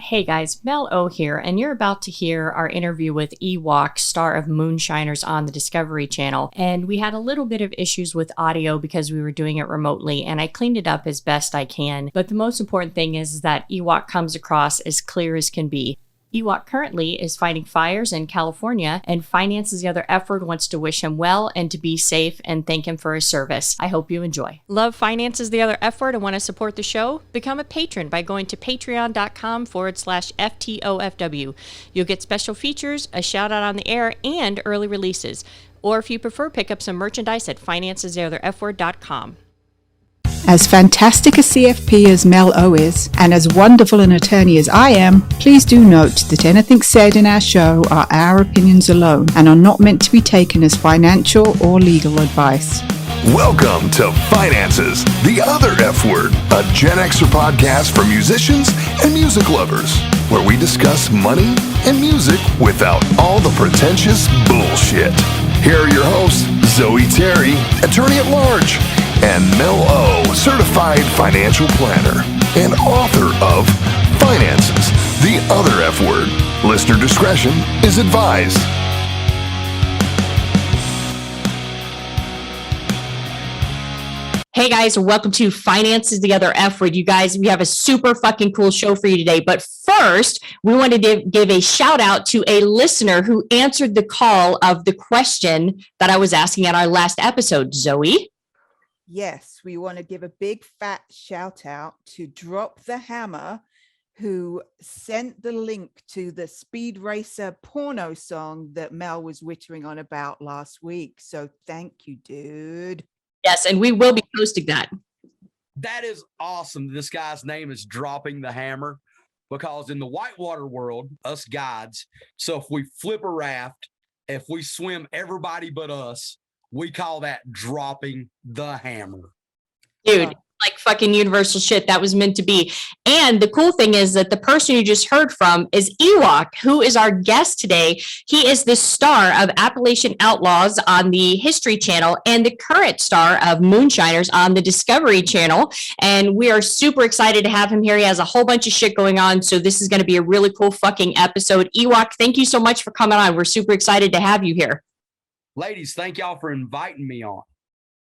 Hey guys, Mel O here, and you're about to hear our interview with Ewok, star of Moonshiners on the Discovery Channel. And we had a little bit of issues with audio because we were doing it remotely, and I cleaned it up as best I can. But the most important thing is that Ewok comes across as clear as can be. Ewok currently is fighting fires in California, and Finances the Other F-Word wants to wish him well and to be safe and thank him for his service. I hope you enjoy. Love Finances the Other F-Word and want to support the show? Become a patron by going to patreon.com/FTOFW. You'll get special features, a shout out on the air, and early releases. Or if you prefer, pick up some merchandise at financestheotherfword.com. As fantastic a CFP as Mel O is, and as wonderful an attorney as I am, please do note that anything said in our show are our opinions alone and are not meant to be taken as financial or legal advice. Welcome to Finances, the Other F Word, a Gen Xer podcast for musicians and music lovers, where we discuss money and music without all the pretentious bullshit. Here are your hosts, Zoe Terry, attorney at large, and Mel O, certified financial planner and author of Finances, the Other F Word. Listener discretion is advised. Hey guys, welcome to Finances the Other F Word. You guys, we have a super fucking cool show for you today. But first, we want to give a shout out to a listener who answered the call of the question that I was asking at our last episode. Zoe? Yes, we want to give a big fat shout out to Drop the Hammer, who sent the link to the Speed Racer porno song that Mel was wittering on about last week. So thank you, dude. Yes, and we will be posting that. That is awesome. This guy's name is Dropping the Hammer, because in the whitewater world, us guides, so if we flip a raft, if we swim everybody but us, we call that dropping the hammer. Dude, like fucking universal shit. That was meant to be. And the cool thing is that the person you just heard from is Ewok, who is our guest today. He is the star of Appalachian Outlaws on the History Channel and the current star of Moonshiners on the Discovery Channel. And we are super excited to have him here. He has a whole bunch of shit going on. So this is going to be a really cool fucking episode. Ewok, thank you so much for coming on. We're super excited to have you here. Ladies, thank y'all for inviting me on.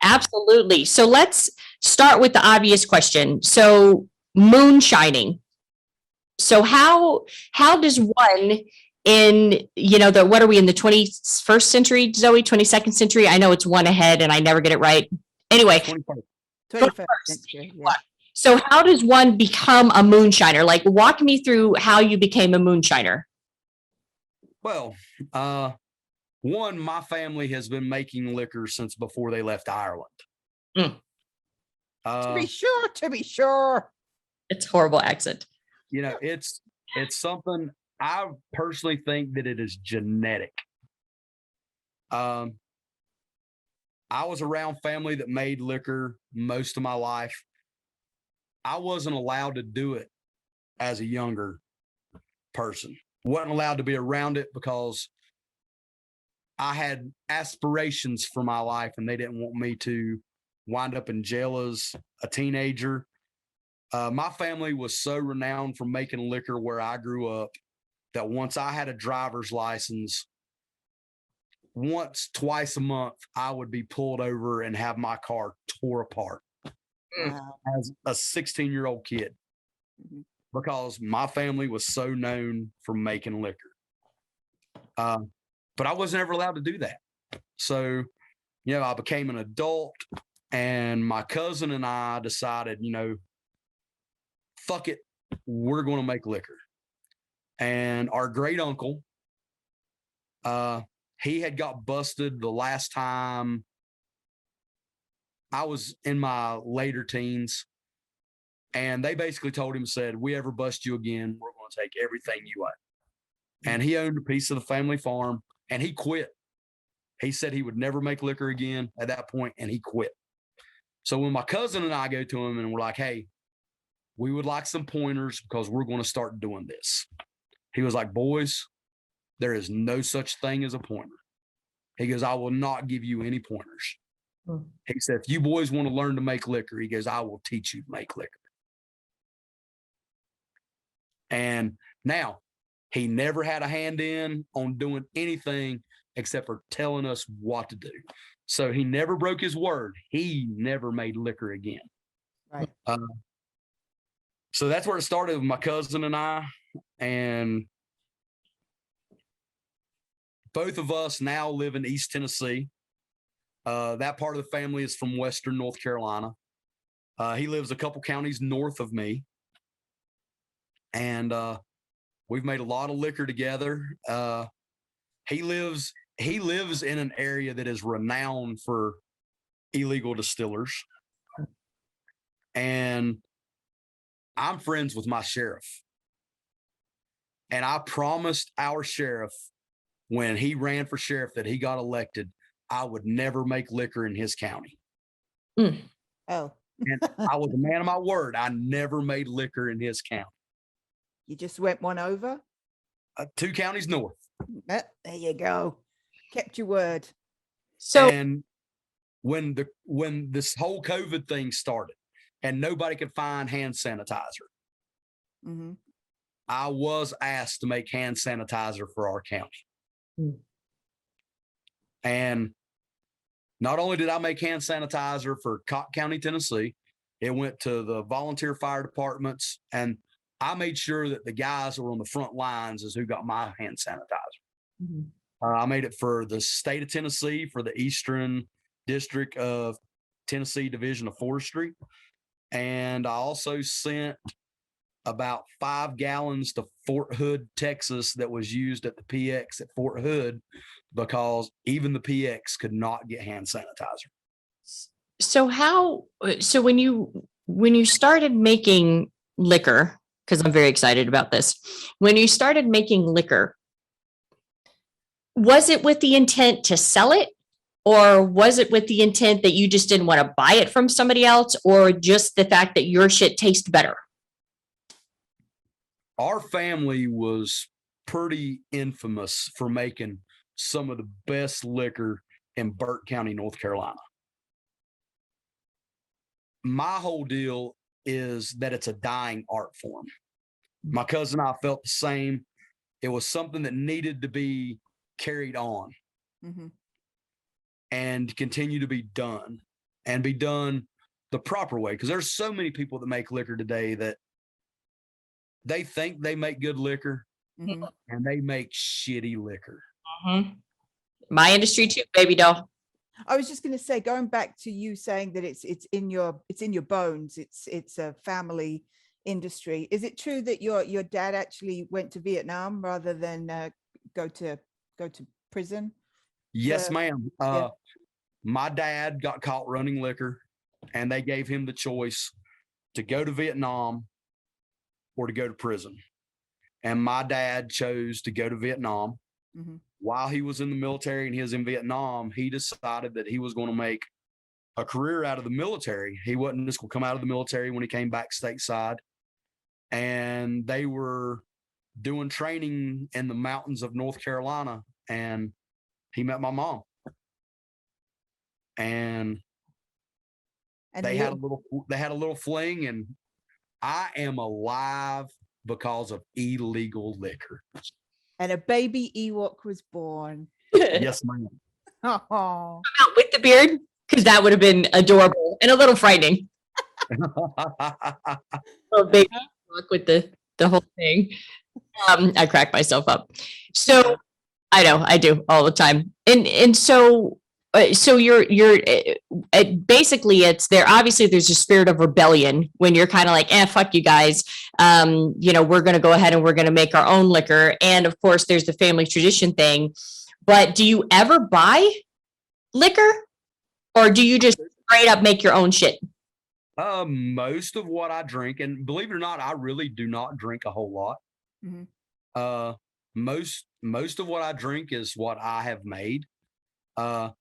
Absolutely. So let's start with the obvious question. So moonshining. So how does one in, what are we in the 21st century, Zoe, 22nd century? I know it's one ahead and I never get it right. Anyway. 21st century. Yeah. So how does one become a moonshiner? Like, walk me through how you became a moonshiner. Well, one, my family has been making liquor since before they left Ireland. To be sure. It's a horrible accent. It's something I personally think that it is genetic. I was around family that made liquor most of my life. I wasn't allowed to do it as a younger person. Wasn't allowed to be around it because I had aspirations for my life and they didn't want me to wind up in jail as a teenager. My family was so renowned for making liquor where I grew up that once I had a driver's license, twice a month, I would be pulled over and have my car tore apart as a 16-year-old kid, because my family was so known for making liquor. But I wasn't ever allowed to do that. So, I became an adult and my cousin and I decided, fuck it, we're going to make liquor. And our great uncle, he had got busted the last time I was in my later teens. And they basically told him, said, we ever bust you again, we're going to take everything you own. And he owned a piece of the family farm. And he quit. He said he would never make liquor again at that point, and he quit. So when my cousin and I go to him and we're like, hey, we would like some pointers because we're going to start doing this. He was like, boys, there is no such thing as a pointer. He goes, I will not give you any pointers. He said, if you boys want to learn to make liquor, he goes, I will teach you to make liquor. And now he never had a hand in on doing anything except for telling us what to do. So he never broke his word. He never made liquor again. Right. So that's where it started with my cousin and I. And both of us now live in East Tennessee. That part of the family is from Western North Carolina. He lives a couple counties north of me. And we've made a lot of liquor together. He lives in an area that is renowned for illegal distillers. And I'm friends with my sheriff. And I promised our sheriff when he ran for sheriff that he got elected, I would never make liquor in his county. Oh. And I was a man of my word. I never made liquor in his county. You just went one over? 2 counties north. There you go. Kept your word. So, and when this whole COVID thing started and nobody could find hand sanitizer, Mm-hmm. I was asked to make hand sanitizer for our county. And not only did I make hand sanitizer for Cotton County, Tennessee, it went to the volunteer fire departments, and I made sure that the guys who were on the front lines is who got my hand sanitizer. Mm-hmm. I made it for the state of Tennessee, for the Eastern District of Tennessee Division of Forestry. And I also sent about 5 gallons to Fort Hood, Texas, that was used at the PX at Fort Hood, because even the PX could not get hand sanitizer. so when you started making liquor, because I'm very excited about this, when you started making liquor, was it with the intent to sell it, or was it with the intent that you just didn't want to buy it from somebody else, or just the fact that your shit tastes better? Our family was pretty infamous for making some of the best liquor in Burke County, North Carolina. My whole deal is that it's a dying art form. My cousin and I felt the same. It was something that needed to be carried on, Mm-hmm. and continue to be done, and be done the proper way. Because there's so many people that make liquor today that they think they make good liquor, Mm-hmm. and they make shitty liquor. Mm-hmm. My industry too, baby doll. I was just going to say, going back to you saying that it's in your bones, it's a family industry. Is it true that your dad actually went to Vietnam rather than go to prison? Yes, ma'am. Yeah. My dad got caught running liquor, and they gave him the choice to go to Vietnam or to go to prison. And my dad chose to go to Vietnam. Mm-hmm. While he was in the military and he was in Vietnam, he decided that he was going to make a career out of the military. He wasn't just going to come out of the military when he came back stateside. And they were doing training in the mountains of North Carolina, and he met my mom. And they had a little fling, and I am alive because of illegal liquor. And a baby Ewok was born. Yes, ma'am. Oh. Out with the beard, because that would have been adorable and a little frightening. Little baby with the whole thing. I crack myself up. So I know I do all the time, and so you're basically, it's there. Obviously, there's a spirit of rebellion when you're kind of like, fuck you guys. We're going to go ahead and we're going to make our own liquor. And of course, there's the family tradition thing. But do you ever buy liquor, or do you just straight up make your own shit? Most of what I drink, and believe it or not, I really do not drink a whole lot. Mm-hmm. Most of what I drink is what I have made. I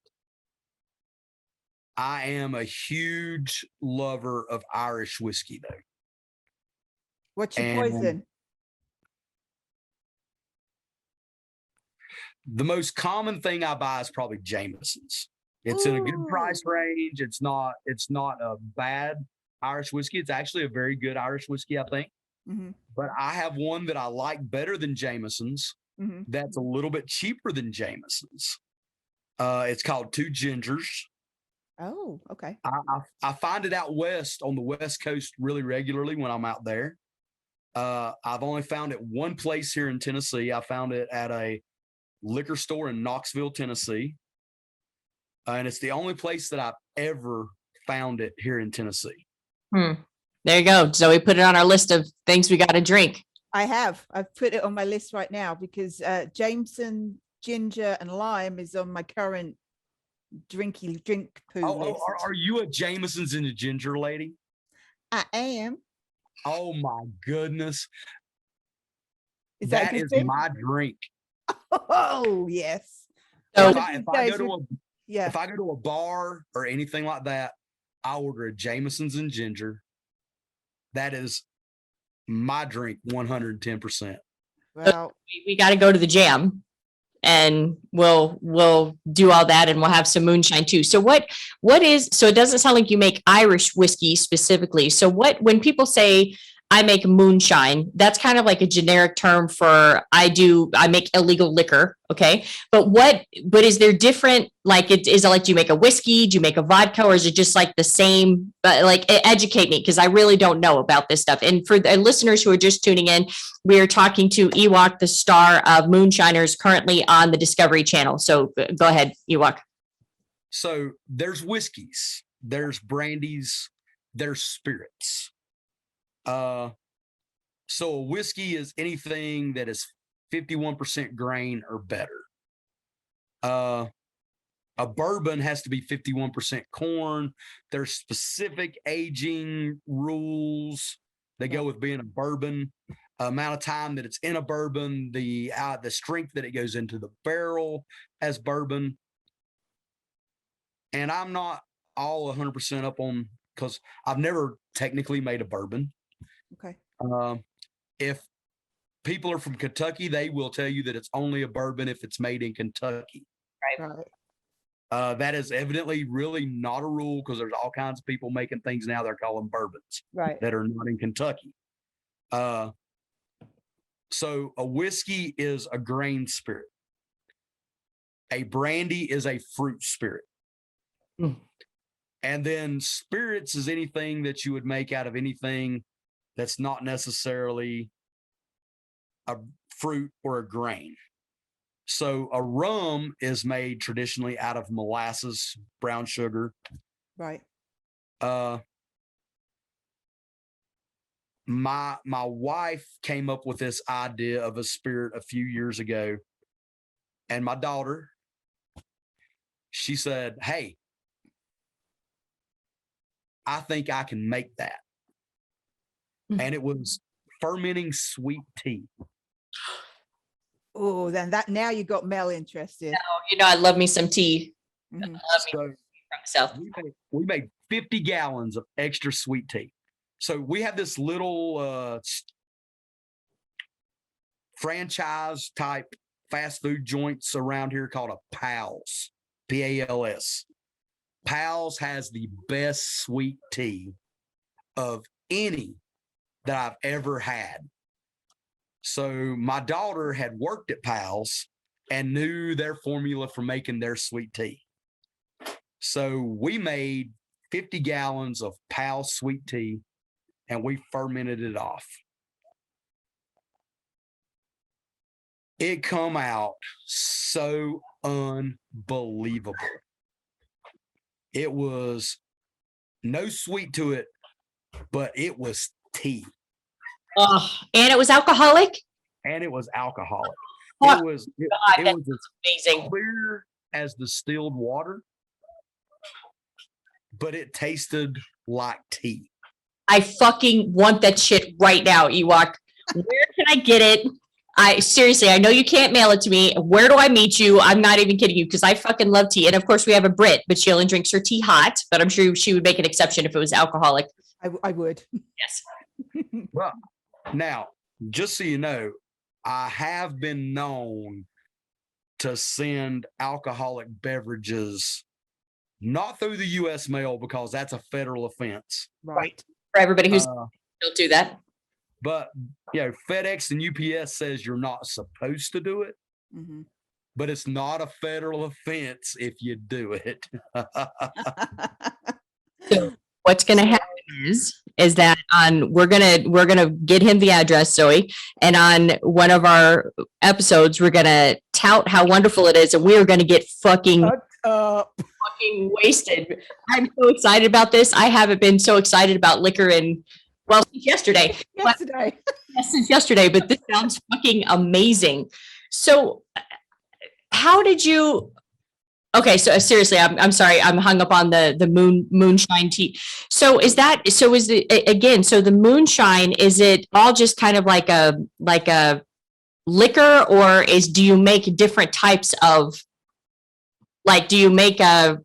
am a huge lover of Irish whiskey, though. What's your poison? The most common thing I buy is probably Jameson's. It's in a good price range. It's not a bad Irish whiskey. It's actually a very good Irish whiskey, I think. but I have one that I like better than Jameson's. That's a little bit cheaper than Jameson's. It's called Two Gingers. Oh, okay. I find it out west on the West Coast really regularly when I'm out there. I've only found it one place here in Tennessee. I found it at a liquor store in Knoxville, Tennessee. And it's the only place that I've ever found it here in Tennessee. There you go. So we put it on our list of things we got to drink. I've put it on my list right now because Jameson ginger and lime is on my current drink poo list. Are you a Jameson's and a ginger lady? I am. Oh my goodness. Is that is my drink. Oh yes. So if I go to a bar or anything like that, I order a Jameson's and ginger. That is my drink 110%. Well, we got to go to the jam, and we'll do all that, and we'll have some moonshine too. So so it doesn't sound like you make Irish whiskey specifically. So when people say I make moonshine, that's kind of like a generic term for I make illegal liquor. Okay. But is there different, like, is it like, do you make a whiskey? Do you make a vodka, or is it just like the same, educate me, because I really don't know about this stuff. And for the listeners who are just tuning in, we are talking to Ewok, the star of Moonshiners, currently on the Discovery Channel. So go ahead, Ewok. So there's whiskeys, there's brandies, there's spirits. So a whiskey is anything that is 51% grain or better. A bourbon has to be 51% corn. There's specific aging rules that go with being a bourbon. Amount of time that it's in a bourbon, the strength that it goes into the barrel as bourbon. And I'm not all 100% up on, because I've never technically made a bourbon. Okay. If people are from Kentucky, they will tell you that it's only a bourbon if it's made in Kentucky. Right. That is evidently really not a rule, because there's all kinds of people making things now they're calling bourbons that are not in Kentucky. So a whiskey is a grain spirit. A brandy is a fruit spirit. And then spirits is anything that you would make out of anything that's not necessarily a fruit or a grain. So a rum is made traditionally out of molasses, brown sugar. Right. My wife came up with this idea of a spirit a few years ago. And my daughter, she said, "Hey, I think I can make that." And it was fermenting sweet tea. Oh, then now you got Mel interested. No, I love me some tea. I love me So myself. we made 50 gallons of extra sweet tea. So we have this little franchise type fast food joints around here called a Pals, P-A-L-S. Pals has the best sweet tea of any that I've ever had. So my daughter had worked at Pals and knew their formula for making their sweet tea. So we made 50 gallons of Pals sweet tea and we fermented it off. It come out so unbelievable. It was no sweet to it, but it was tea. Oh, and it was alcoholic? And it was alcoholic. Oh, it was amazing. Clear as distilled water, but it tasted like tea. I fucking want that shit right now, Ewok. Where can I get it? Seriously, I know you can't mail it to me. Where do I meet you? I'm not even kidding you, because I fucking love tea. And of course we have a Brit, but she only drinks her tea hot, but I'm sure she would make an exception if it was alcoholic. I would. Yes. Well, now, just so you know, I have been known to send alcoholic beverages, not through the U.S. mail, because that's a federal offense. Right. For everybody who's don't do that. But FedEx and UPS says you're not supposed to do it, but it's not a federal offense if you do it. So what's going to happen is that we're gonna get him the address, Zoe, and on one of our episodes we're gonna tout how wonderful it is, and we are gonna get fucking wasted. I'm so excited about this. I haven't been so excited about liquor since yesterday. Since yesterday, but this sounds fucking amazing. So how did you? Okay, so seriously, I'm sorry, I'm hung up on the moonshine tea. So the moonshine, is it all just kind of like a liquor, or do you make different types of, like, do you make a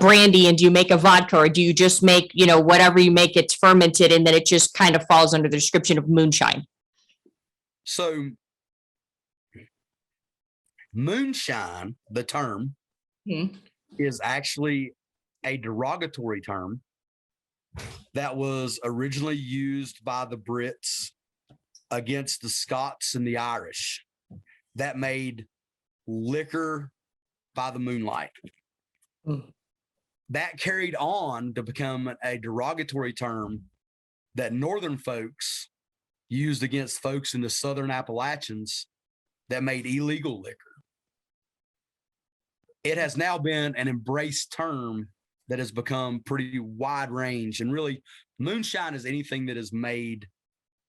brandy and do you make a vodka, or do you just make, whatever you make, it's fermented and then it just kind of falls under the description of moonshine? So moonshine, the term, is actually a derogatory term that was originally used by the Brits against the Scots and the Irish that made liquor by the moonlight. That carried on to become a derogatory term that Northern folks used against folks in the Southern Appalachians that made illegal liquor. It has now been an embraced term that has become pretty wide range. And really, moonshine is anything that is made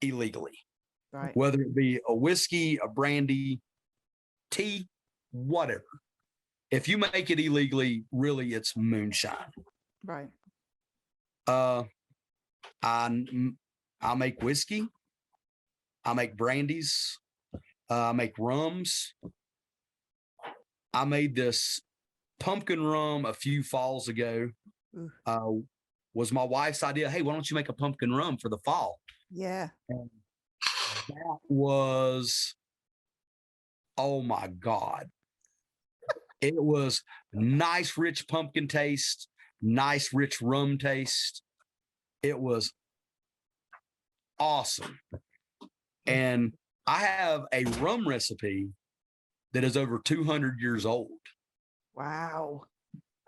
illegally, right? Whether it be a whiskey, a brandy, tea, whatever. If you make it illegally, really, it's moonshine. Right. I make whiskey. I make brandies. I make rums. I made this pumpkin rum a few falls ago. Was my wife's idea. Hey, why don't you make a pumpkin rum for the fall? Yeah. And that was, oh my God. It was nice, rich pumpkin taste, nice, rich rum taste. It was awesome. And I have a rum recipe that is over 200 years old. Wow.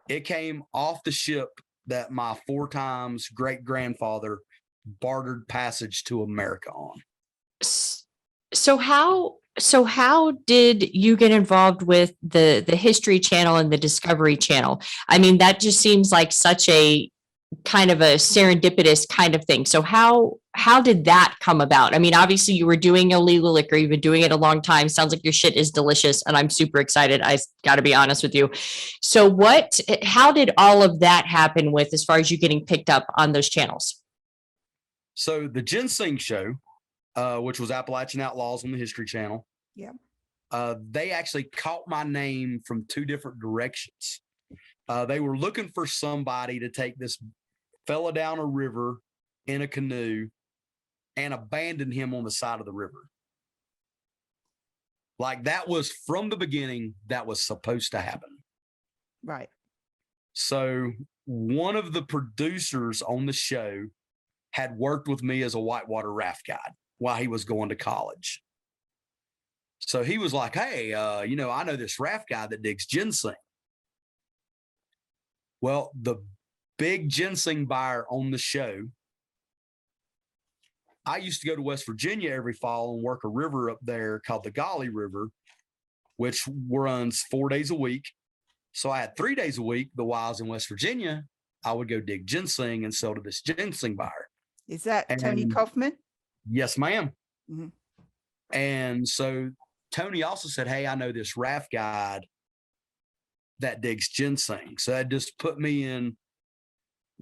It came off the ship that my 4 times great-grandfather bartered passage to America on. So how did you get involved with the History Channel and the Discovery Channel? I mean, that just seems like such a kind of a serendipitous kind of thing. So how did that come about? I mean, obviously you were doing illegal liquor. You've been doing it a long time. Sounds like your shit is delicious, and I'm super excited. I got to be honest with you. So how did all of that happen with, as far as you getting picked up on those channels? So the Ginseng show, which was Appalachian Outlaws on the History Channel. Yeah. They actually caught my name from 2 different directions. They were looking for somebody to take this fella down a river in a canoe and abandon him on the side of the river. Like, that was from the beginning, that was supposed to happen. Right. So one of the producers on the show had worked with me as a whitewater raft guide while he was going to college. So he was like, hey, I know this raft guy that digs ginseng. Well, the big ginseng buyer on the show, I used to go to West Virginia every fall and work a river up there called the Golly River, which runs 4 days a week. So I had 3 days a week, but while I was in West Virginia, I would go dig ginseng and sell to this ginseng buyer. Is that Tony Kaufman? Yes, ma'am. Mm-hmm. And so Tony also said, hey, I know this raft guide that digs ginseng. So that just put me in.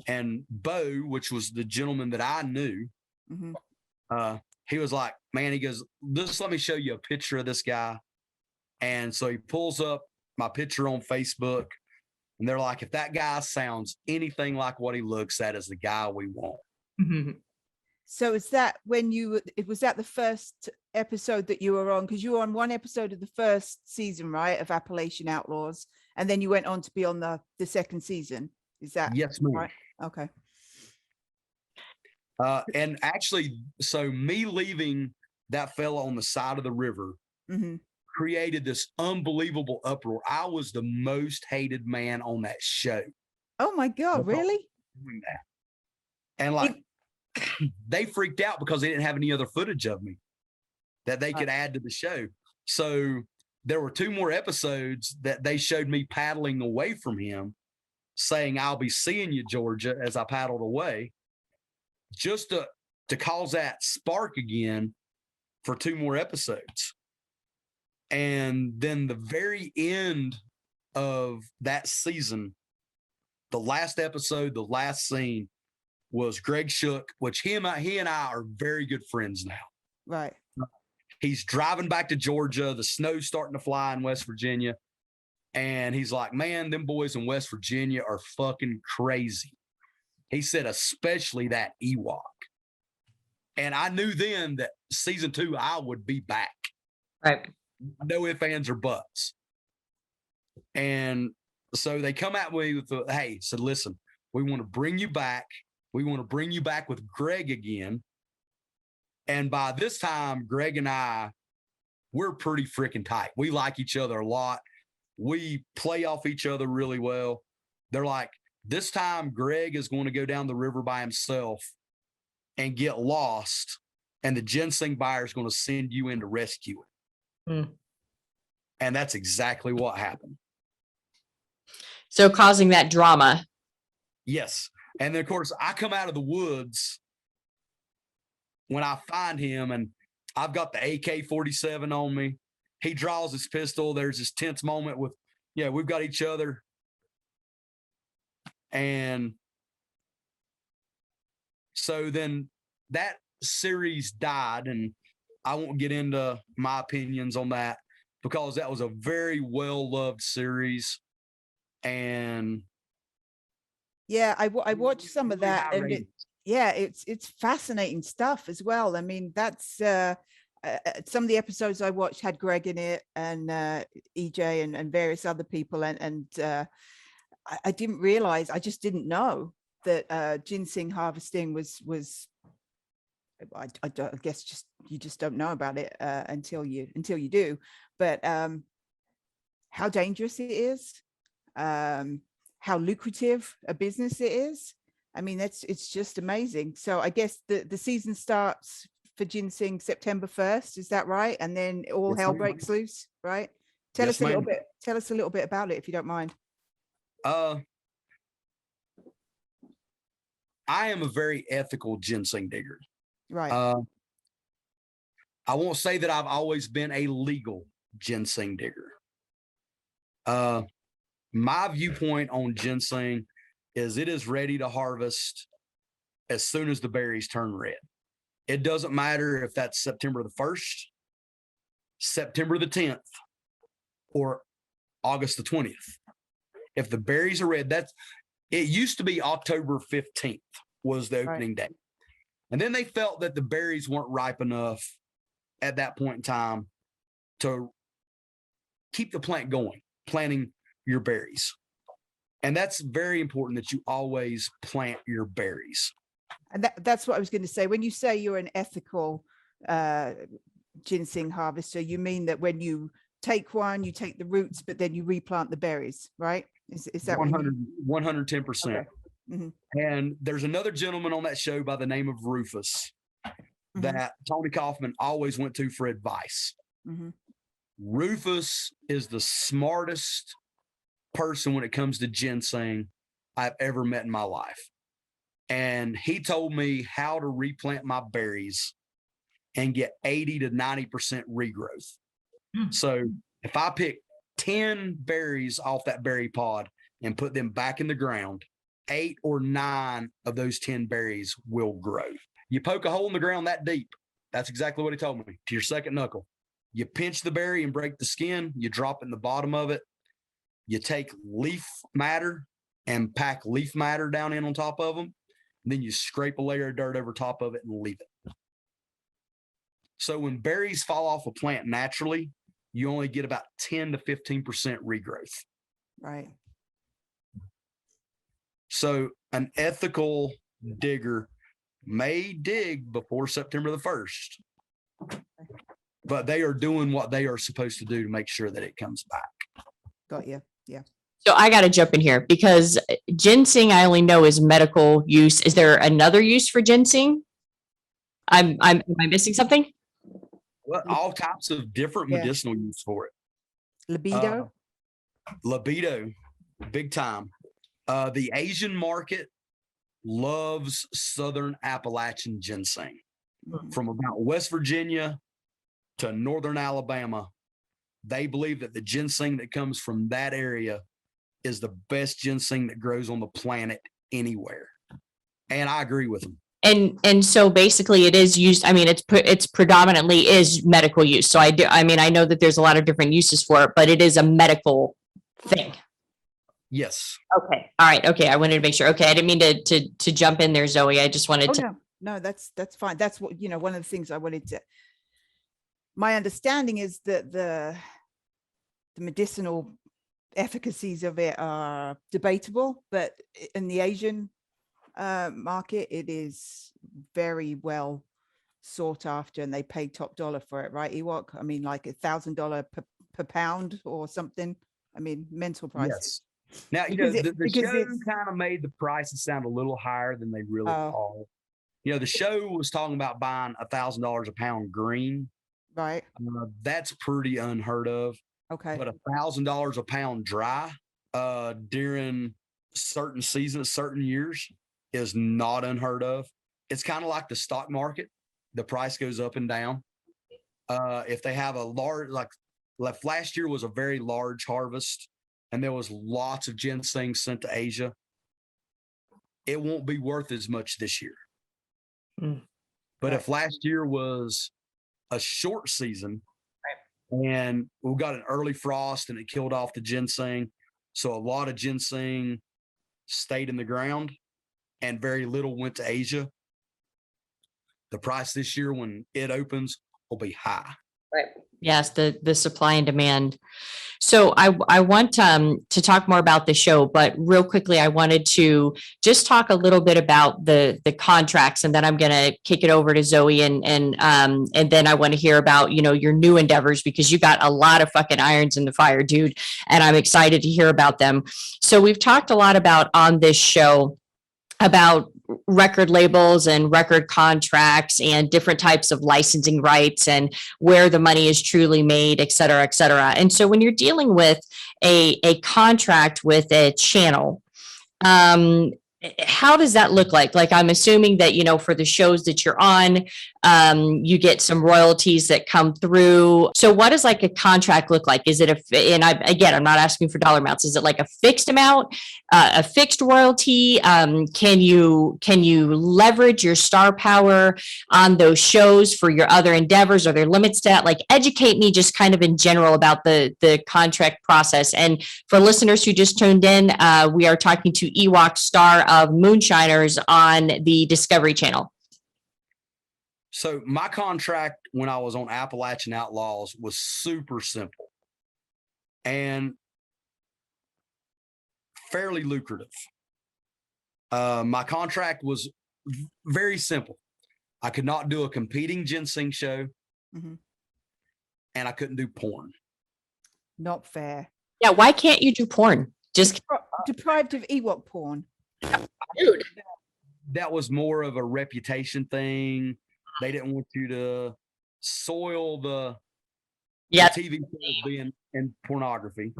And Bo, which was the gentleman that I knew, he was like, man, he goes, just let me show you a picture of this guy. And so he pulls up my picture on Facebook, and they're like, if that guy sounds anything like what he looks, that is the guy we want. Mm-hmm. So is that was that the first episode that you were on? Because you were on one episode of the first season, right, of Appalachian Outlaws, and then you went on to be on the second season. Is that yes, ma'am? Right? Okay. And actually, so me leaving that fella on the side of the river created this unbelievable uproar. I was the most hated man on that show. Oh my God, really? Doing that. And like, they freaked out because they didn't have any other footage of me that they could add to the show. So there were 2 more episodes that they showed me paddling away from him, saying, "I'll be seeing you, Georgia," as I paddled away, just to cause that spark again for 2 more episodes. And then the very end of that season, the last episode, the last scene was Greg Shook, which he and I are very good friends now. Right. He's driving back to Georgia. The snow's starting to fly in West Virginia. And he's like, "Man, them boys in West Virginia are fucking crazy." He said, especially that Ewok. And I knew then that season 2, I would be back. Right. No ifs, ands, or buts. And so they come at me with hey, said, "Listen, we want to bring you back. We want to bring you back with Greg again." And by this time, Greg and I, we're pretty freaking tight. We like each other a lot. We play off each other really well. They're like, "This time Greg is going to go down the river by himself and get lost, and the ginseng buyer is going to send you in to rescue him." And that's exactly what happened. So causing that drama. Yes. And then, of course, I come out of the woods when I find him, and I've got the AK-47 on me. He draws his pistol. There's this tense moment with, we've got each other. And so then that series died, and I won't get into my opinions on that because that was a very well-loved series. And I watched some of that, and it's fascinating stuff as well. I mean, that's some of the episodes I watched had Greg in it, and EJ and various other people, and I didn't realize, I just didn't know that ginseng harvesting was I guess you just don't know about it until you do. But how dangerous it is, how lucrative a business it is. I mean, it's just amazing. So I guess the season starts for ginseng September 1st. Is that right? And then all hell breaks loose, right? Tell us a little bit about it, if you don't mind. I am a very ethical ginseng digger. Right. I won't say that I've always been a legal ginseng digger. My viewpoint on ginseng is it is ready to harvest as soon as the berries turn red. It doesn't matter if that's September the 1st, September the 10th, or August the 20th. If the berries are red, it used to be October 15th was the opening day. And then they felt that the berries weren't ripe enough at that point in time to keep the plant going, planting your berries. And that's very important that you always plant your berries. And that's what I was going to say. When you say you're an ethical ginseng harvester, you mean that when you take one, you take the roots, but then you replant the berries, right? Is that 110%? Okay. Mm-hmm. And there's another gentleman on that show by the name of Rufus that Tony Kaufman always went to for advice. Rufus is the smartest person when it comes to ginseng I've ever met in my life. And he told me how to replant my berries and get 80 to 90% regrowth. So if I pick 10 berries off that berry pod and put them back in the ground, 8 or 9 of those 10 berries will grow. You poke a hole in the ground that deep. That's exactly what he told me, to your second knuckle. You pinch the berry and break the skin. You drop it in the bottom of it. You take leaf matter and pack leaf matter down in on top of them. And then you scrape a layer of dirt over top of it and leave it. So when berries fall off a plant naturally, you only get about 10 to 15% regrowth. Right. So an ethical digger may dig before September the 1st, but they are doing what they are supposed to do to make sure that it comes back. Got you. Yeah. So I got to jump in here because ginseng I only know is medical use. Is there another use for ginseng? Am I missing something? Well, all types of different Yeah. medicinal use for it. Libido. Libido, big time. The Asian market loves Southern Appalachian ginseng. Mhm. From about West Virginia to Northern Alabama. They believe that the ginseng that comes from that area is the best ginseng that grows on the planet anywhere. And I agree with them. And so basically it is used. I mean, it's predominantly is medical use. So I mean, I know that there's a lot of different uses for it, but it is a medical thing. Yes. Okay. All right. Okay. I wanted to make sure. Okay. I didn't mean to jump in there, Zoe. I just wanted to. No, that's fine. That's what, one of the things I wanted to, my understanding is that the medicinal efficacies of it are debatable, but in the Asian market, it is very well sought after, and they pay top dollar for it, right, Ewok? I mean, like $1,000 per pound or something. I mean, mental prices. Yes. Now, the show kind of made the prices sound a little higher than they really are. The show was talking about buying $1,000 a pound green. Right. That's pretty unheard of. Okay. But $1,000 a pound dry during certain seasons, certain years is not unheard of. It's kind of like the stock market. The price goes up and down. If they have a large, like last year was a very large harvest and there was lots of ginseng sent to Asia, it won't be worth as much this year. But if last year was a short season and we got an early frost and it killed off the ginseng, so a lot of ginseng stayed in the ground and very little went to Asia, the price this year when it opens will be high. Right. Yes, the supply and demand. So I want to talk more about the show, but real quickly, I wanted to just talk a little bit about the contracts, and then I'm going to kick it over to Zoe, and then I want to hear about your new endeavors, because you got a lot of fucking irons in the fire, dude, and I'm excited to hear about them. So we've talked a lot about on this show about record labels and record contracts and different types of licensing rights and where the money is truly made, et cetera, et cetera. And so when you're dealing with a contract with a channel, how does that look like? Like, I'm assuming that, for the shows that you're on, you get some royalties that come through. So what does like a contract look like? Is it I'm not asking for dollar amounts. Is it like a fixed amount, a fixed royalty? Can you leverage your star power on those shows for your other endeavors? Are there limits to that? Like, educate me just kind of in general about the contract process. And for listeners who just tuned in, we are talking to Ewok, star of Moonshiners on the Discovery Channel. So my contract when I was on Appalachian Outlaws was super simple and fairly lucrative. My contract was very simple. I could not do a competing ginseng show, and I couldn't do porn. Not fair. Yeah, why can't you do porn? Just deprived of Ewok porn. Dude. That was more of a reputation thing. They didn't want you to soil the TV show being in pornography.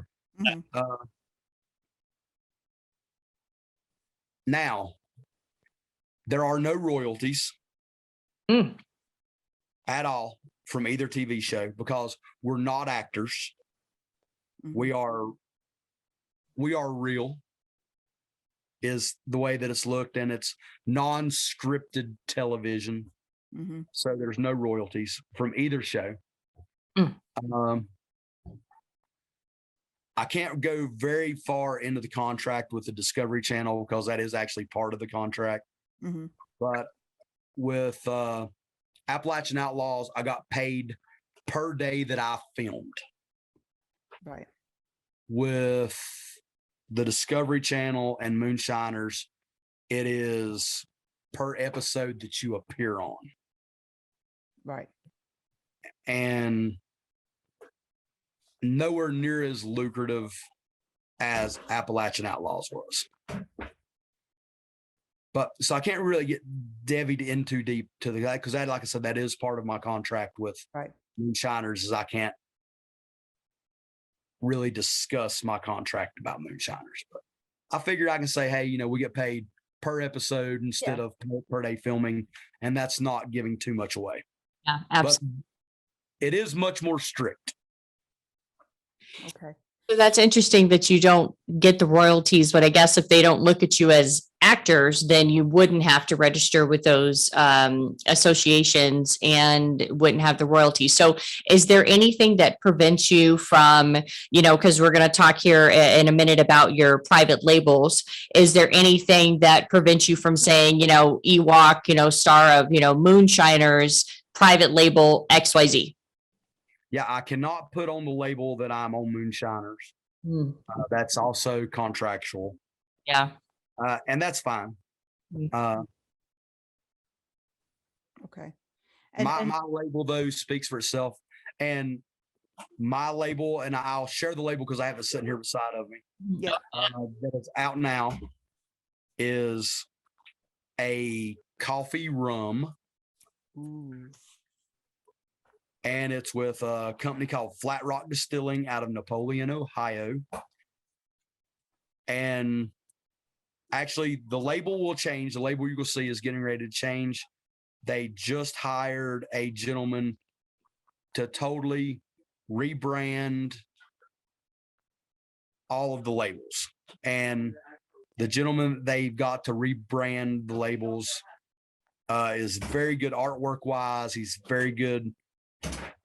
Now, there are no royalties at all from either TV show because we're not actors. We are real, is the way that it's looked, and it's non-scripted television. So there's no royalties from either show. I can't go very far into the contract with the Discovery Channel because that is actually part of the contract. But with Appalachian Outlaws, I got paid per day that I filmed. Right. With the Discovery Channel and Moonshiners, it is per episode that you appear on. Right. And nowhere near as lucrative as Appalachian Outlaws was. But so I can't really get devied in too deep to the guy, because that, like I said, that is part of my contract with Moonshiners, is I can't really discuss my contract about Moonshiners. But I figured I can say, hey, you know, we get paid per episode instead of per day filming, and that's not giving too much away. Yeah, absolutely. But it is much more strict. Okay. So that's interesting that you don't get the royalties, but I guess if they don't look at you as actors, then you wouldn't have to register with those associations and wouldn't have the royalties. So is there anything that prevents you from, you know, because we're going to talk here in a minute about your private labels. Is there anything that prevents you from saying, you know, Ewok, you know, star of, you know, Moonshiners, private label XYZ? Yeah, I cannot put on the label that I'm on Moonshiners. That's also contractual. Yeah. And that's fine. Okay. My label, though, speaks for itself. And my label, and I'll share the label because I have it sitting here beside of me. Yeah. That is out now, is a coffee rum. Ooh. And it's with a company called Flat Rock Distilling out of Napoleon, Ohio. And actually, the label will change. The label you will see is getting ready to change. They just hired a gentleman to totally rebrand all of the labels. And the gentleman they've got to rebrand the labels is very good artwork-wise. He's very good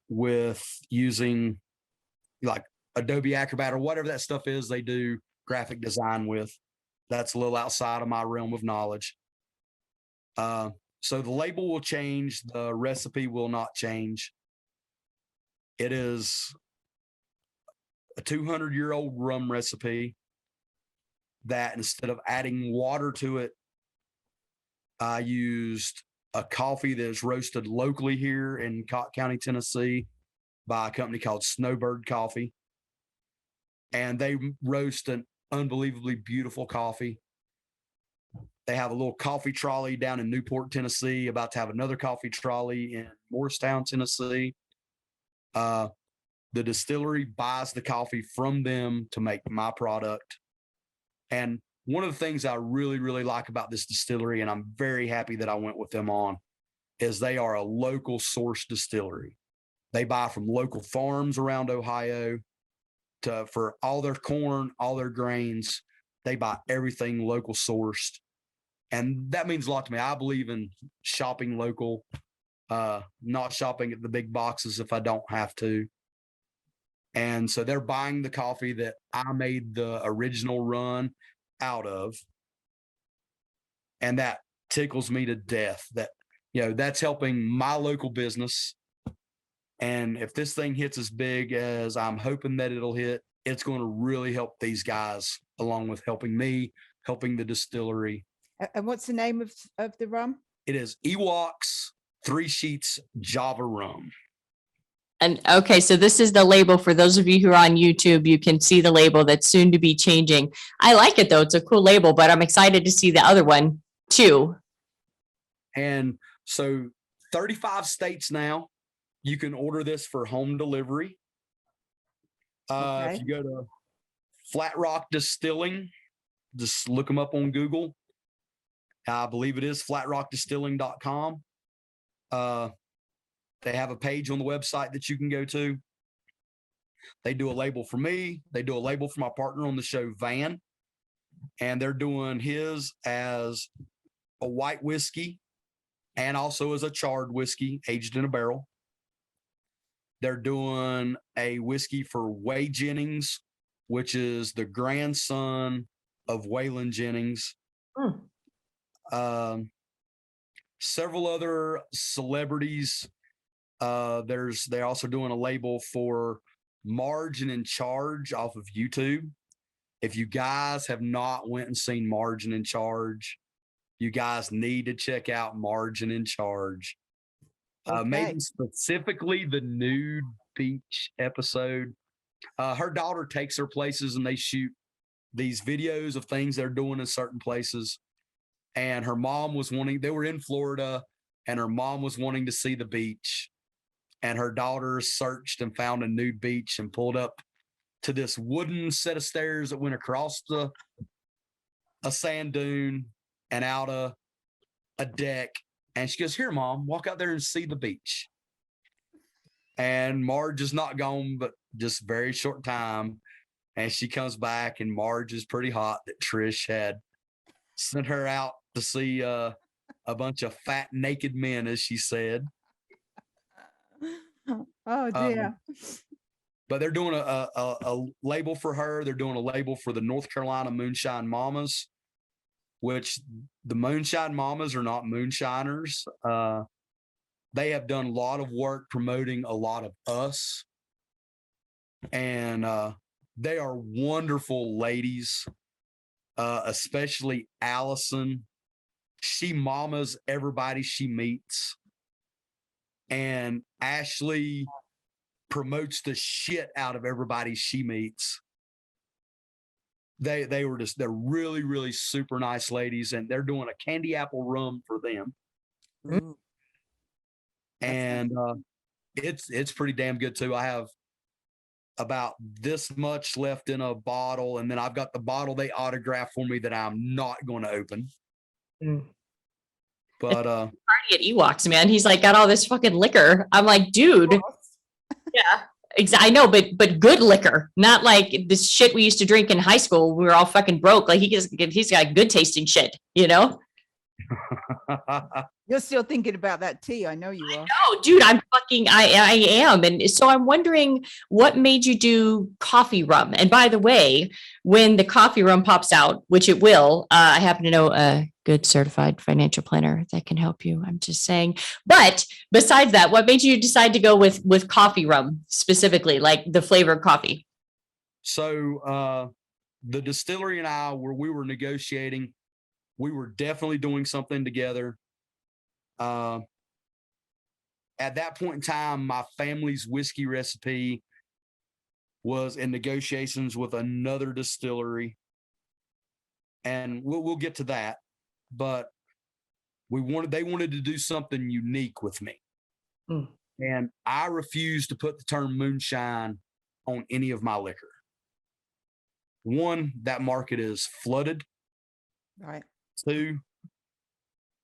with using like Adobe Acrobat or whatever that stuff is they do graphic design with. That's a little outside of my realm of knowledge. So the label will change. The recipe will not change. It is a 200-year-old rum recipe that instead of adding water to it, I used a coffee that is roasted locally here in Cott County, Tennessee, by a company called Snowbird Coffee. And they roast an unbelievably beautiful coffee. They have a little coffee trolley down in Newport, Tennessee, about to have another coffee trolley in Morristown, Tennessee. The distillery buys the coffee from them to make my product. And one of the things I really, really like about this distillery, and I'm very happy that I went with them on, is they are a local source distillery. They buy from local farms around Ohio for all their corn, all their grains. They buy everything local sourced. And that means a lot to me. I believe in shopping local, not shopping at the big boxes if I don't have to. And so they're buying the coffee that I made the original run out of. And that tickles me to death that, you know, that's helping my local business. And if this thing hits as big as I'm hoping that it'll hit, it's going to really help these guys, along with helping me, helping the distillery. And what's the name of the rum? It is Ewok's 3 Sheets Java Rum. And okay, so this is the label for those of you who are on YouTube. You can see the label that's soon to be changing. I like it though. It's a cool label, but I'm excited to see the other one too. And so 35 states now, you can order this for home delivery. If you go to Flat Rock Distilling, just look them up on Google. I believe it is flatrockdistilling.com. They have a page on the website that you can go to. They do a label for me. They do a label for my partner on the show, Van. And they're doing his as a white whiskey and also as a charred whiskey aged in a barrel. They're doing a whiskey for Way Jennings, which is the grandson of Waylon Jennings. Several other celebrities. They're also doing a label for Margin in Charge off of YouTube. If you guys have not went and seen Margin in Charge, You guys need to check out Margin in Charge. Okay. Maybe specifically the nude beach episode. Her daughter takes her places and they shoot these videos of things they're doing in certain places. And her mom was they were in Florida, and her mom was wanting to see the beach. And her daughter searched and found a nude beach and pulled up to this wooden set of stairs that went across a sand dune and out a deck. And she goes, "Here, Mom, walk out there and see the beach." And Marge is not gone, but just very short time. And she comes back, and Marge is pretty hot that Trish had sent her out to see a bunch of fat, naked men, as she said. Oh, dear. But they're doing a label for her. They're doing a label for the North Carolina Moonshine Mamas, which the Moonshine Mamas are not moonshiners. They have done a lot of work promoting a lot of us. And they are wonderful ladies, especially Allison. She mamas everybody she meets. And Ashley promotes the shit out of everybody she meets. They're really, really super nice ladies, and they're doing a candy apple rum for them. Ooh. And it's pretty damn good too. I have about this much left in a bottle, and then I've got the bottle they autographed for me that I'm not going to open. But party at Ewoks, man. He's like got all this fucking liquor. I'm like, dude. Yeah, exactly. I know, but good liquor, not like this shit we used to drink in high school. We were all fucking broke. Like he's got good tasting shit, you know? You're still thinking about that tea. I know you are. No, dude, I am. And so I'm wondering what made you do coffee rum. And by the way, when the coffee rum pops out, which it will, I happen to know a good certified financial planner that can help you. I'm just saying. But besides that, what made you decide to go with coffee rum specifically, like the flavor of coffee? So the distillery and we were negotiating. We were definitely doing something together. At that point in time, my family's whiskey recipe was in negotiations with another distillery, and we'll get to that. But they wanted to do something unique with me, and I refused to put the term moonshine on any of my liquor. One, that market is flooded. Right. Two,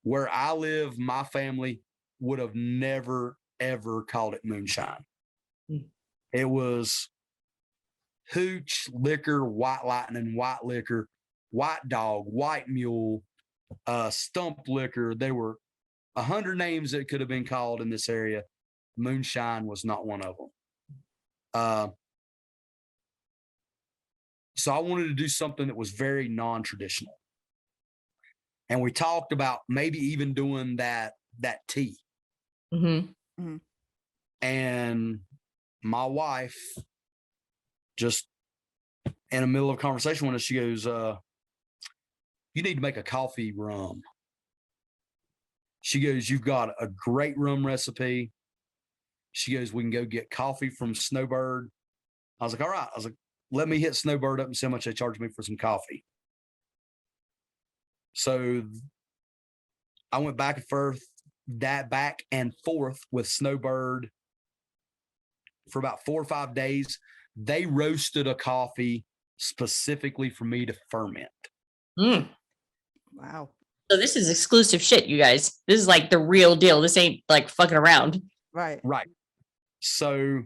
where I live, my family would have never, ever called it moonshine. It was hooch, liquor, white lightning, white liquor, white dog, white mule, stump liquor. There were 100 names that could have been called in this area. Moonshine was not one of them. So I wanted to do something that was very non-traditional. And we talked about maybe even doing that tea. And my wife, just in the middle of a conversation with us, she goes, "You need to make a coffee rum." She goes, "You've got a great rum recipe." She goes, "We can go get coffee from Snowbird." I was like, "All right." I was like, "Let me hit Snowbird up and see how much they charge me for some coffee." So I went back and forth with Snowbird for about 4 or 5 days. They roasted a coffee specifically for me to ferment. Wow. So this is exclusive shit, you guys. This is like the real deal. This ain't like fucking around. Right. So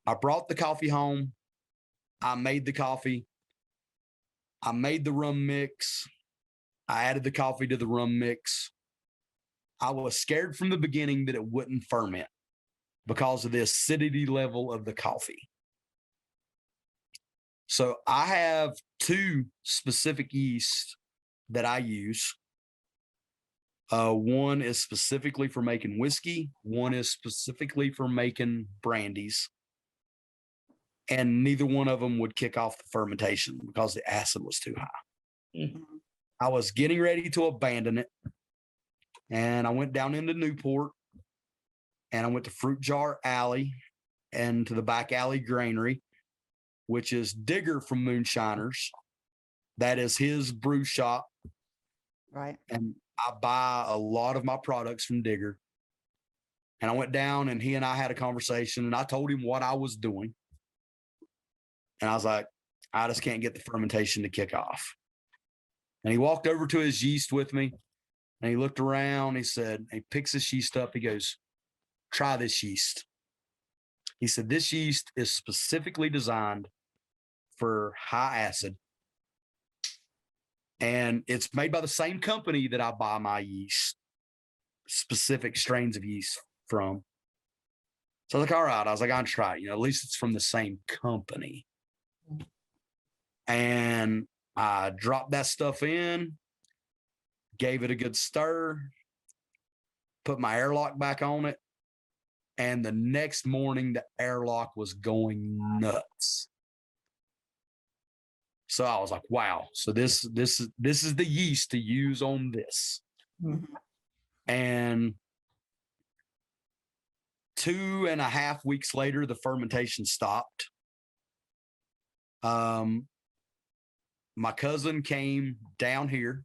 I brought the coffee home. I made the coffee. I made the rum mix. I added the coffee to the rum mix. I was scared from the beginning that it wouldn't ferment because of the acidity level of the coffee. So I have 2 specific yeasts that I use. One is specifically for making whiskey. One is specifically for making brandies. And neither one of them would kick off the fermentation because the acid was too high. I was getting ready to abandon it. And I went down into Newport, and I went to Fruit Jar Alley and to the back alley granary, which is Digger from Moonshiners. That is his brew shop. Right. And I buy a lot of my products from Digger. And I went down, and he and I had a conversation, and I told him what I was doing. And I was like, I just can't get the fermentation to kick off. And he walked over to his yeast with me, and he looked around. He said, he picks his yeast up. He goes, try this yeast. He said, this yeast is specifically designed for high acid. And it's made by the same company that I buy my yeast, specific strains of yeast from. So I was like, all right. I was like, I'll try it. At least it's from the same company. And I dropped that stuff in, gave it a good stir, put my airlock back on it. And the next morning, the airlock was going nuts. So I was like, wow. So this is the yeast to use on this. Mhm. And 2.5 weeks later, the fermentation stopped. My cousin came down here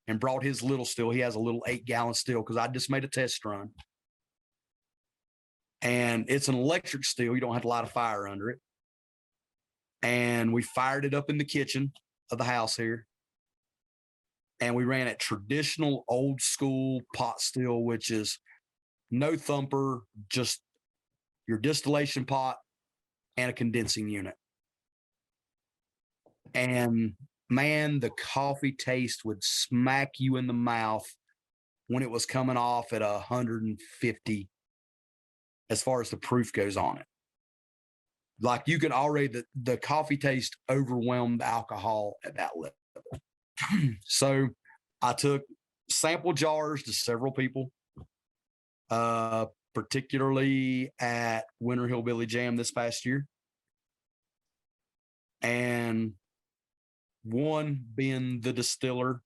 and brought his little still. He has a little 8-gallon still because I just made a test run. And it's an electric still. You don't have to light a fire under it. And we fired it up in the kitchen of the house here. And we ran it traditional old school pot still, which is no thumper, just your distillation pot and a condensing unit. And man, the coffee taste would smack you in the mouth when it was coming off at 150 as far as the proof goes on it. Like you could already, the coffee taste overwhelmed the alcohol at that level. So I took sample jars to several people, particularly at Winter Hillbilly Jam this past year. And one being the distiller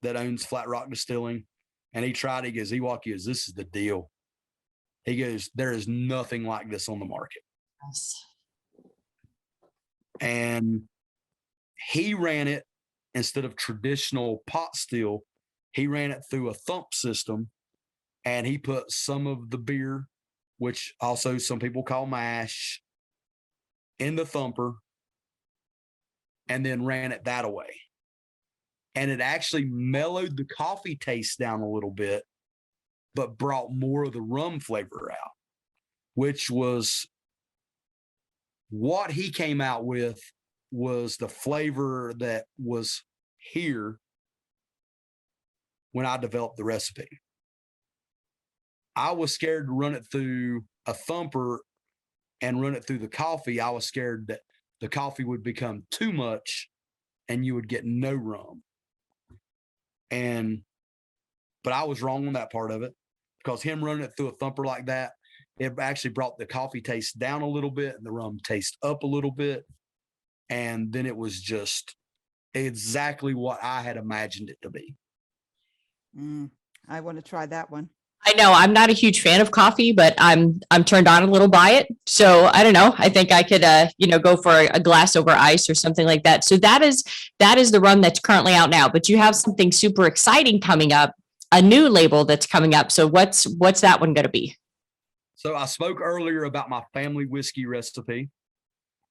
that owns Flat Rock Distilling. And he tried it. He goes, Ewok, this is the deal. He goes, there is nothing like this on the market. Yes. And he ran it instead of traditional pot still. He ran it through a thump system, and he put some of the beer, which also some people call mash, in the thumper, and then ran it that way. And it actually mellowed the coffee taste down a little bit, but brought more of the rum flavor out, which was what he came out with, was the flavor that was here when I developed the recipe. I was scared to run it through a thumper and run it through the coffee. I was scared that the coffee would become too much and you would get no rum. But I was wrong on that part of it, because him running it through a thumper like that, it actually brought the coffee taste down a little bit and the rum taste up a little bit. And then it was just exactly what I had imagined it to be. I want to try that one. I know I'm not a huge fan of coffee, but I'm turned on a little by it. So I don't know. I think I could, go for a glass over ice or something like that. So that is the run that's currently out now. But you have something super exciting coming up, a new label that's coming up. So what's that one going to be? So I spoke earlier about my family whiskey recipe.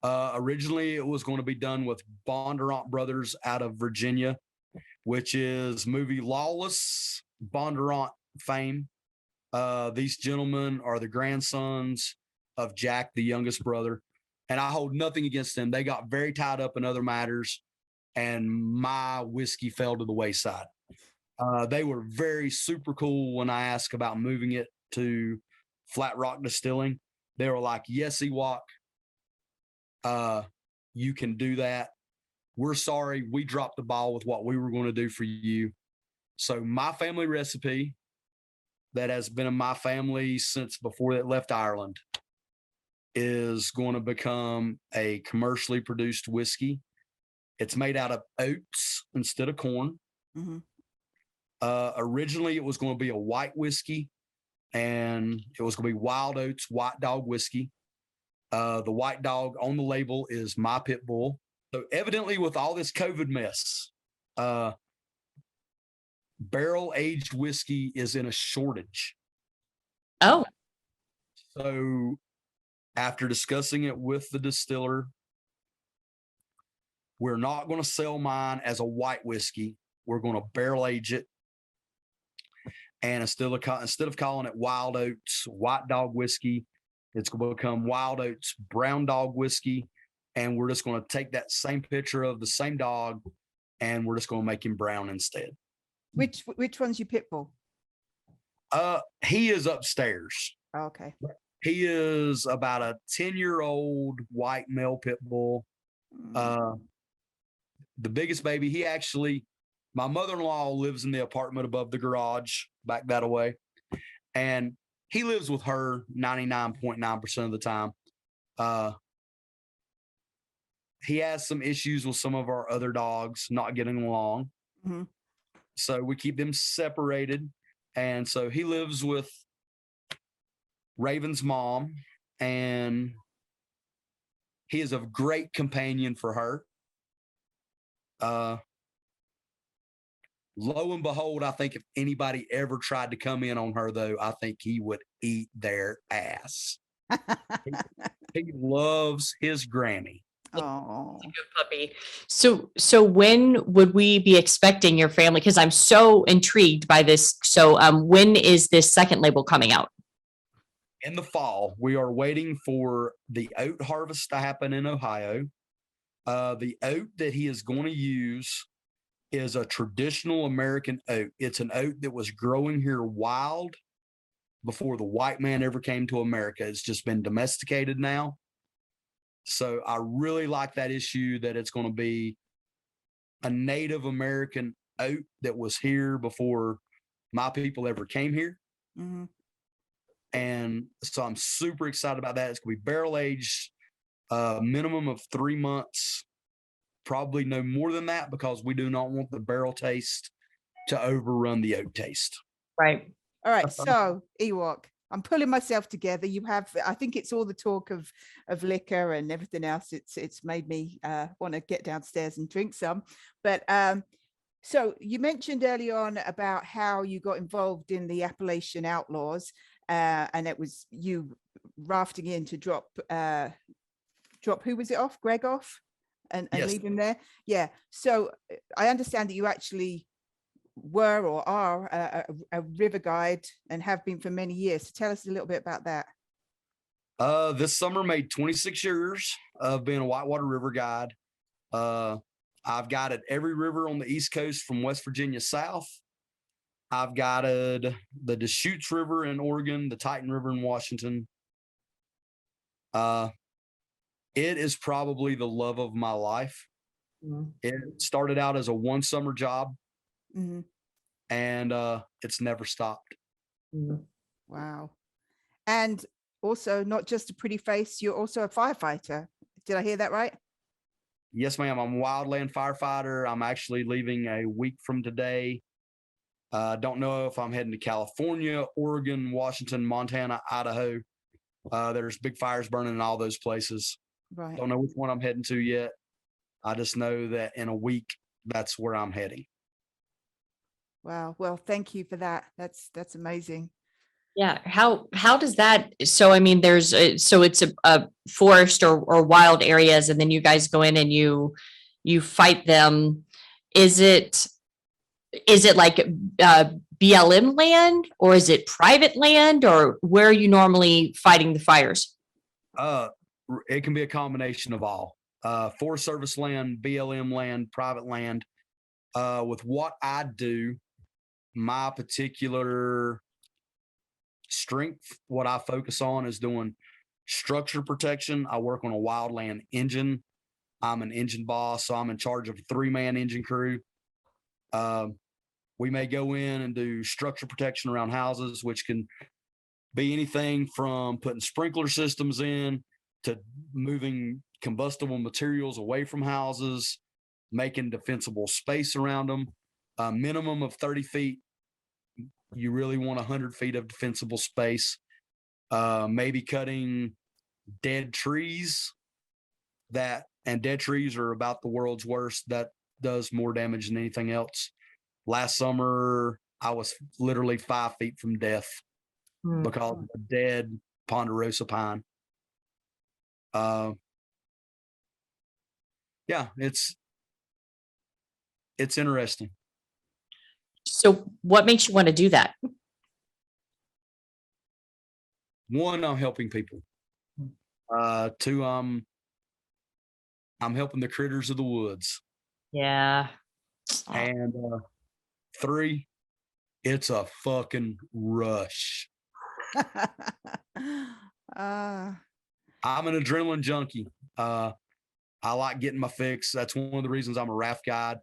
Originally, it was going to be done with Bondurant Brothers out of Virginia, which is movie Lawless, Bondurant fame. These gentlemen are the grandsons of Jack, the youngest brother, and I hold nothing against them. They got very tied up in other matters, and my whiskey fell to the wayside. They were very super cool when I asked about moving it to Flat Rock Distilling. They were like, yes, Ewok, you can do that. We're sorry we dropped the ball with what we were going to do for you. So my family recipe that has been in my family since before it left Ireland is going to become a commercially produced whiskey. It's made out of oats instead of corn. Mm-hmm. Originally, it was going to be a white whiskey, and it was going to be Wild Oats White Dog whiskey. The white dog on the label is my pit bull. So evidently, with all this COVID mess, barrel aged whiskey is in a shortage. Oh, So after discussing it with the distiller, we're not going to sell mine as a white whiskey. We're going to barrel age it. And instead of calling it Wild Oats White Dog whiskey, it's going to become Wild Oats Brown Dog whiskey. And we're just going to take that same picture of the same dog, and we're just going to make him brown instead. Which one's your pit bull? He is upstairs. Oh, okay. He is about a 10-year-old white male pit bull. The biggest baby. My mother-in-law lives in the apartment above the garage back that away. And he lives with her 99.9% of the time. He has some issues with some of our other dogs not getting along. Mm-hmm. So we keep them separated. And so he lives with Raven's mom, and he is a great companion for her. Lo and behold, I think if anybody ever tried to come in on her, though, I think he would eat their ass. He loves his Grammy. Oh, good puppy. So when would we be expecting your family? Because I'm so intrigued by this. So when is this second label coming out? In the fall. We are waiting for the oat harvest to happen in Ohio. The oat that he is going to use is a traditional American oat. It's an oat that was growing here wild before the white man ever came to America. It's just been domesticated now. So I really like that issue that it's going to be a Native American oat that was here before my people ever came here. mm-hmm. And so I'm super excited about that. It's going to be barrel aged, minimum of 3 months. Probably no more than that, because we do not want the barrel taste to overrun the oat taste. Right. All right. So Ewok, I'm pulling myself together. You have, I think it's all the talk of liquor and everything else. It's made me want to get downstairs and drink some. But so you mentioned early on about how you got involved in the Appalachian Outlaws, and it was you rafting in to drop who was it off? Greg off? And Yes. leave him there. Yeah. So I understand that you actually were or are a river guide and have been for many years. So tell us a little bit about that. This summer made 26 years of being a whitewater river guide. I've guided every river on the East Coast from West Virginia south. I've guided the Deschutes River in Oregon, the Titan River in Washington. It is probably the love of my life. Mm-hmm. It started out as a one summer job, mm-hmm. and it's never stopped. Mm-hmm. Wow. And also not just a pretty face, you're also a firefighter. Did I hear that right? Yes, ma'am. I'm a Wildland Firefighter. I'm actually leaving a week from today. Don't know if I'm heading to California, Oregon, Washington, Montana, Idaho. There's big fires burning in all those places. Right. Don't know which one I'm heading to yet. I just know that in a week, that's where I'm heading. Wow. Well, thank you for that. That's amazing. Yeah. How does that? So, I mean, there's so it's a forest or wild areas, and then you guys go in and you fight them. Is it like BLM land, or is it private land, or where are you normally fighting the fires? It can be a combination of all. Forest Service land, BLM land, private land. With what I do, my particular strength, what I focus on is doing structure protection. I work on a wildland engine. I'm an engine boss, so I'm in charge of a 3-man engine crew. We may go in and do structure protection around houses, which can be anything from putting sprinkler systems in to moving combustible materials away from houses, making defensible space around them. A minimum of 30 feet you really want 100 feet of defensible space. Maybe cutting dead trees and dead trees are about the world's worst. That does more damage than anything else. Last summer, I was literally 5 feet from death because of a dead ponderosa pine. Yeah, it's interesting. So what makes you want to do that? One, I'm helping people. Two, I'm helping the critters of the woods. Yeah. And 3, it's a fucking rush. I'm an adrenaline junkie. I like getting my fix. That's one of the reasons I'm a raft guide.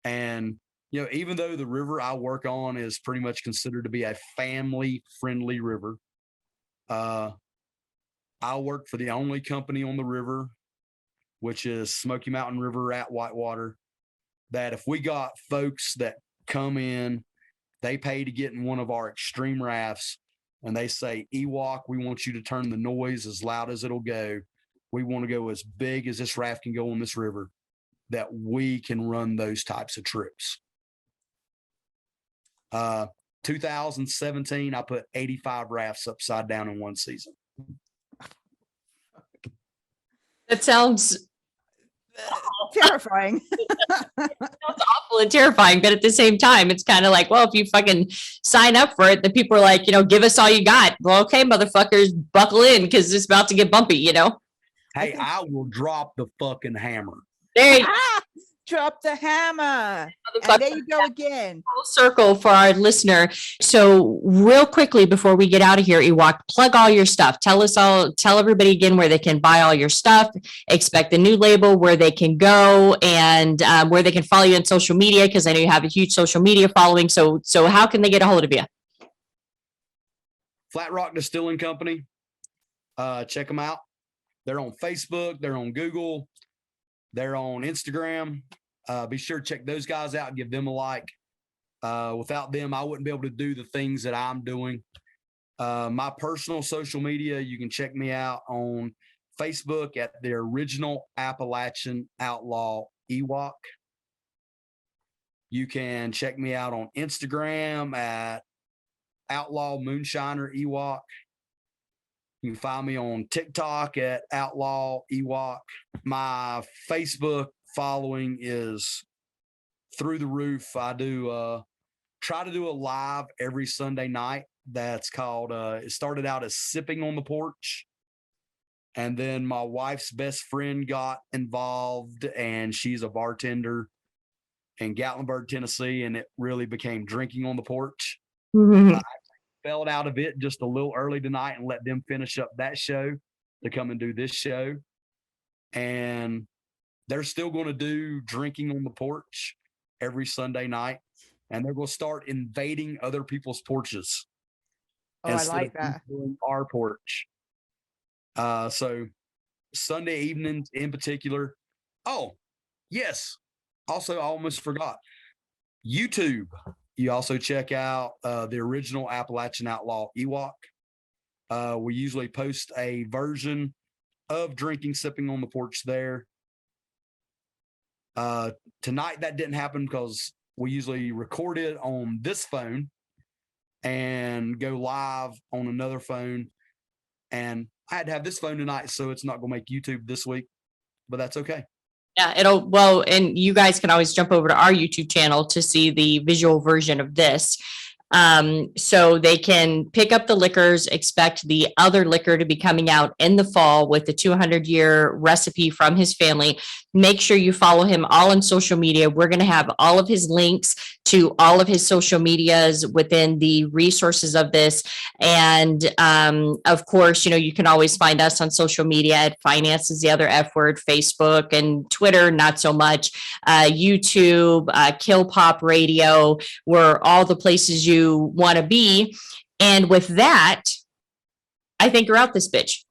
And, you know, even though the river I work on is pretty much considered to be a family-friendly river, I work for the only company on the river, which is Smoky Mountain River at Whitewater, that if we got folks that come in, they pay to get in one of our extreme rafts, and they say, Ewok, we want you to turn the noise as loud as it'll go. We want to go as big as this raft can go on this river, that we can run those types of trips. 2017, I put 85 rafts upside down in one season. That sounds terrifying. Sounds awful and terrifying, but at the same time, it's kind of like, well, if you fucking sign up for it, then people are like, you know, give us all you got. Well, okay, motherfuckers, buckle in because it's about to get bumpy, you know? Hey, I will drop the fucking hammer. There you go. Drop the hammer. And there you go again. Full circle for our listener. So real quickly before we get out of here, Ewok, plug all your stuff. Tell everybody again where they can buy all your stuff, expect the new label, where they can go, and where they can follow you on social media, because I know you have a huge social media following. So how can they get a hold of you? Flat Rock Distilling Company. Check them out. They're on Facebook. They're on Google. They're on Instagram. Be sure to check those guys out and give them a like. Without them, I wouldn't be able to do the things that I'm doing. My personal social media, you can check me out on Facebook at the Original Appalachian Outlaw Ewok. You can check me out on Instagram at Outlaw Moonshiner Ewok. You can find me on TikTok at Outlaw Ewok. My Facebook following is through the roof. I do try to do a live every Sunday night. That's called, it started out as Sipping on the Porch. And then my wife's best friend got involved, and she's a bartender in Gatlinburg, Tennessee, and it really became Drinking on the Porch. Mm-hmm. Fell out of it just a little early tonight and let them finish up that show to come and do this show. And they're still going to do Drinking on the Porch every Sunday night. And they're going to start invading other people's porches. Oh, I like that. Our porch. So Sunday evenings in particular. Oh, yes. Also, I almost forgot. YouTube. You also check out the Original Appalachian Outlaw Ewok. We usually post a version of Sipping on the Porch there. Tonight that didn't happen because we usually record it on this phone and go live on another phone. And I had to have this phone tonight, so it's not going to make YouTube this week, but that's okay. Yeah, and you guys can always jump over to our YouTube channel to see the visual version of this. So they can pick up the liquors, expect the other liquor to be coming out in the fall with the 200-year recipe from his family. Make sure you follow him all on social media. We're going to have all of his links to all of his social medias within the resources of this. And of course, you know, you can always find us on social media at Finance is the Other F Word, Facebook and Twitter, not so much, YouTube, Kill Pop Radio, we're all the places you want to be. And with that, I think you're out this bitch.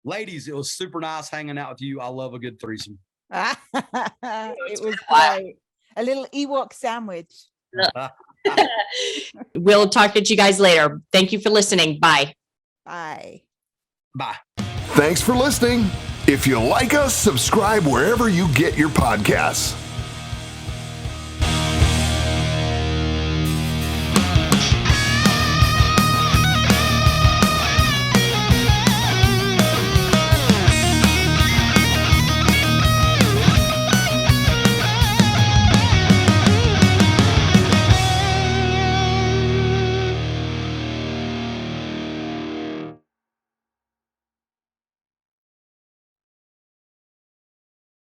Ladies, it was super nice hanging out with you. I love a good threesome. It was great. A little Ewok sandwich. We'll talk to you guys later. Thank you for listening. Bye. Bye. Bye. Thanks for listening. If you like us, subscribe wherever you get your podcasts.